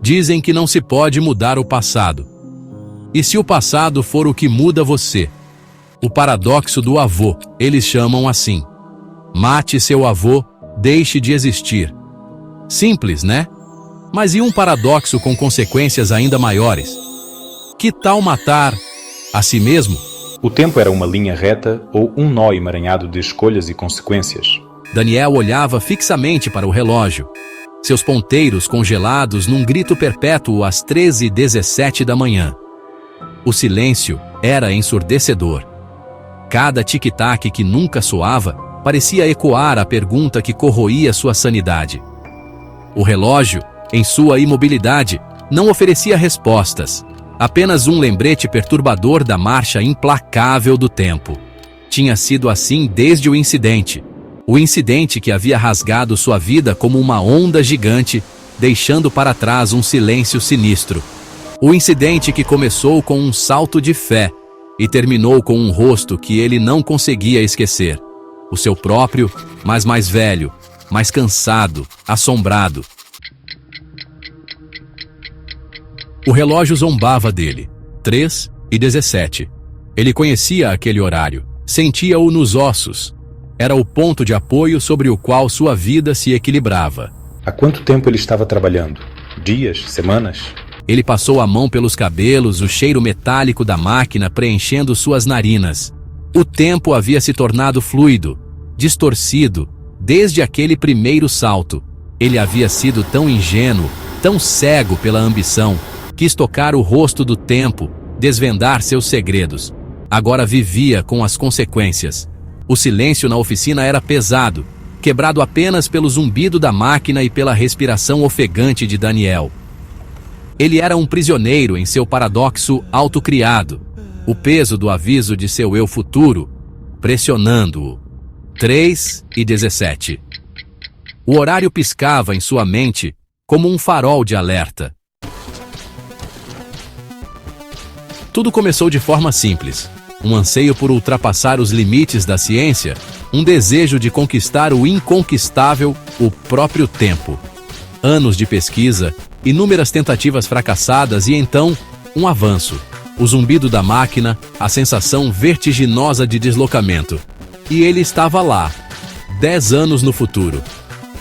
Dizem que não se pode mudar o passado. E se o passado for o que muda você? O paradoxo do avô, eles chamam assim. Mate seu avô, deixe de existir. Simples, né? Mas e um paradoxo com consequências ainda maiores? Que tal matar a si mesmo? O tempo era uma linha reta ou um nó emaranhado de escolhas e consequências. Daniel olhava fixamente para o relógio. Seus ponteiros congelados num grito perpétuo às 13h17 da manhã. O silêncio era ensurdecedor. Cada tic-tac que nunca soava parecia ecoar a pergunta que corroía sua sanidade. O relógio, em sua imobilidade, não oferecia respostas, apenas um lembrete perturbador da marcha implacável do tempo. Tinha sido assim desde o incidente que havia rasgado sua vida como uma onda gigante, deixando para trás um silêncio sinistro. O incidente que começou com um salto de fé e terminou com um rosto que ele não conseguia esquecer. O seu próprio, mas mais velho, mais cansado, assombrado. O relógio zombava dele. 3h17. Ele conhecia aquele horário, sentia-o nos ossos. Era o ponto de apoio sobre o qual sua vida se equilibrava. Há quanto tempo ele estava trabalhando? Dias? Semanas? Ele passou a mão pelos cabelos, o cheiro metálico da máquina preenchendo suas narinas. O tempo havia se tornado fluido, distorcido, desde aquele primeiro salto. Ele havia sido tão ingênuo, tão cego pela ambição, quis tocar o rosto do tempo, desvendar seus segredos. Agora vivia com as consequências. O silêncio na oficina era pesado, quebrado apenas pelo zumbido da máquina e pela respiração ofegante de Daniel. Ele era um prisioneiro em seu paradoxo autocriado, o peso do aviso de seu eu futuro, pressionando-o. 3h17. O horário piscava em sua mente como um farol de alerta. Tudo começou de forma simples. Um anseio por ultrapassar os limites da ciência, um desejo de conquistar o inconquistável, o próprio tempo. Anos de pesquisa, inúmeras tentativas fracassadas e então, um avanço. O zumbido da máquina, a sensação vertiginosa de deslocamento. E ele estava lá, 10 anos no futuro.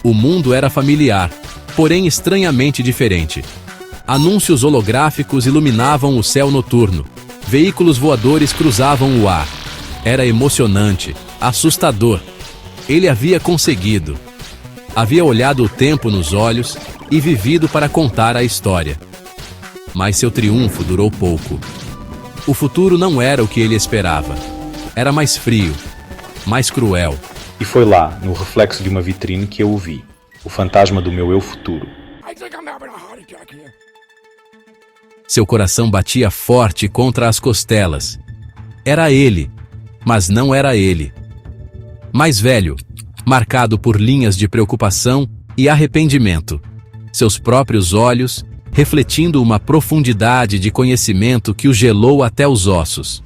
O mundo era familiar, porém estranhamente diferente. Anúncios holográficos iluminavam o céu noturno. Veículos voadores cruzavam o ar. Era emocionante, assustador. Ele havia conseguido. Havia olhado o tempo nos olhos e vivido para contar a história. Mas seu triunfo durou pouco. O futuro não era o que ele esperava. Era mais frio, mais cruel. E foi lá, no reflexo de uma vitrine, que eu o vi. O fantasma do meu eu futuro. Seu coração batia forte contra as costelas. Era ele, mas não era ele. Mais velho, marcado por linhas de preocupação e arrependimento. Seus próprios olhos, refletindo uma profundidade de conhecimento que o gelou até os ossos.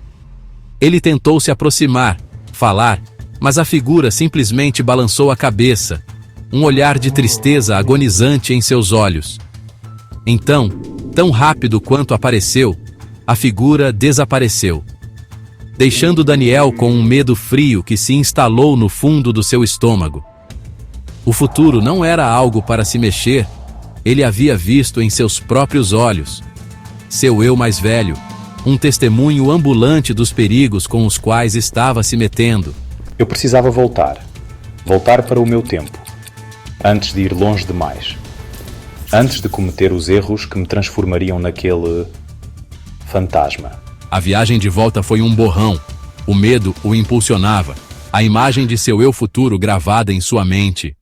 Ele tentou se aproximar, falar, mas a figura simplesmente balançou a cabeça, um olhar de tristeza agonizante em seus olhos. Então, tão rápido quanto apareceu, a figura desapareceu, deixando Daniel com um medo frio que se instalou no fundo do seu estômago. O futuro não era algo para se mexer, ele havia visto em seus próprios olhos. Seu eu mais velho, um testemunho ambulante dos perigos com os quais estava se metendo. Eu precisava voltar para o meu tempo, antes de ir longe demais. Antes de cometer os erros que me transformariam naquele fantasma. A viagem de volta foi um borrão. O medo o impulsionava. A imagem de seu eu futuro gravada em sua mente.